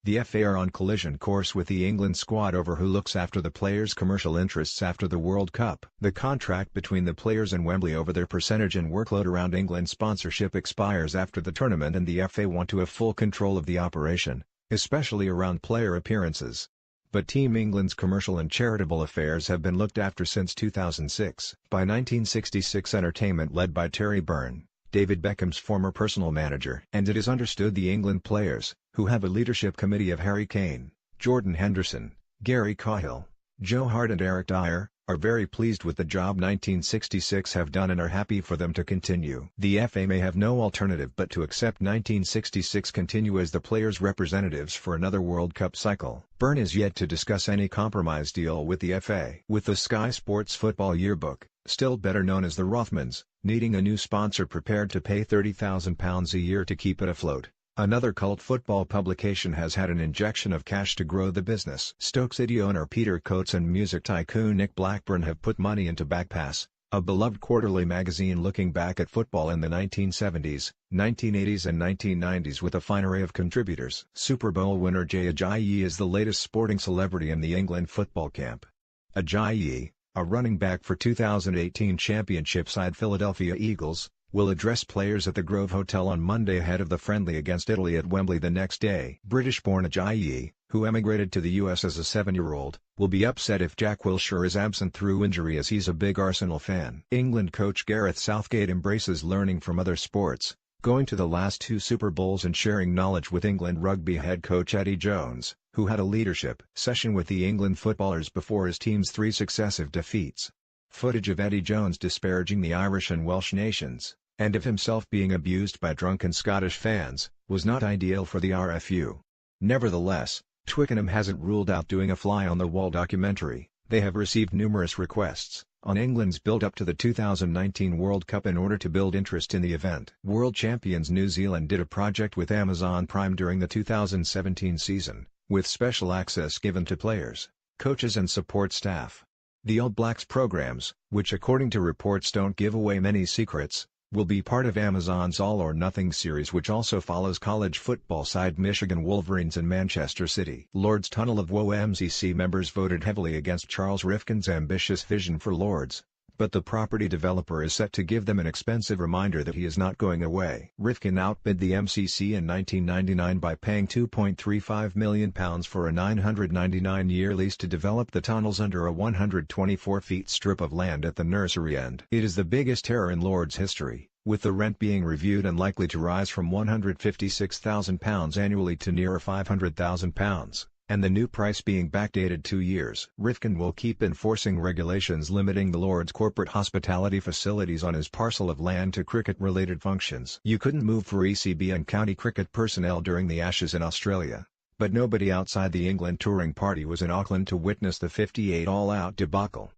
The FA are on collision course with the England squad over who looks after the players' commercial interests after the World Cup. The contract between the players and Wembley over their percentage and workload around England sponsorship expires after the tournament, and the FA want to have full control of the operation, especially around player appearances. But Team England's commercial and charitable affairs have been looked after since 2006 by 1966 Entertainment led by Terry Byrne, David Beckham's former personal manager. And it is understood the England players, who have a leadership committee of Harry Kane, Jordan Henderson, Gary Cahill, Joe Hart and Eric Dyer, are very pleased with the job 1966 have done and are happy for them to continue. The FA may have no alternative but to accept 1966 continue as the players' representatives for another World Cup cycle. Byrne is yet to discuss any compromise deal with the FA. With the Sky Sports Football Yearbook, still better known as the Rothmans, needing a new sponsor prepared to pay £30,000 a year to keep it afloat, another cult football publication has had an injection of cash to grow the business. Stoke City owner Peter Coates and music tycoon Nick Blackburn have put money into Backpass, a beloved quarterly magazine looking back at football in the 1970s, 1980s and 1990s with a fine array of contributors. Super Bowl winner Jay Ajayi is the latest sporting celebrity in the England football camp. Ajayi, a running back for 2018 championship side Philadelphia Eagles, will address players at the Grove Hotel on Monday ahead of the friendly against Italy at Wembley the next day. British-born Ajayi, who emigrated to the US as a 7-year-old, will be upset if Jack Wilshere is absent through injury as he's a big Arsenal fan. England coach Gareth Southgate embraces learning from other sports, going to the last 2 Super Bowls and sharing knowledge with England rugby head coach Eddie Jones, who had a leadership session with the England footballers before his team's 3 successive defeats. Footage of Eddie Jones disparaging the Irish and Welsh nations, and of himself being abused by drunken Scottish fans, was not ideal for the RFU. Nevertheless, Twickenham hasn't ruled out doing a fly-on-the-wall documentary. They have received numerous requests on England's build-up to the 2019 World Cup in order to build interest in the event. World champions New Zealand did a project with Amazon Prime during the 2017 season, with special access given to players, coaches and support staff. The All Blacks programs, which according to reports don't give away many secrets, will be part of Amazon's All or Nothing series, which also follows college football side Michigan Wolverines and Manchester City. Lord's Tunnel of Woe MCC members voted heavily against Charles Rifkin's ambitious vision for Lord's, but the property developer is set to give them an expensive reminder that he is not going away. Rifkin outbid the MCC in 1999 by paying £2.35 million for a 999-year lease to develop the tunnels under a 124-feet strip of land at the nursery end. It is the biggest terror in Lord's history, with the rent being reviewed and likely to rise from £156,000 annually to nearer £500,000. And the new price being backdated 2 years. Rifkin will keep enforcing regulations limiting the Lord's corporate hospitality facilities on his parcel of land to cricket-related functions. You couldn't move for ECB and county cricket personnel during the Ashes in Australia, but nobody outside the England touring party was in Auckland to witness the 58 all-out debacle.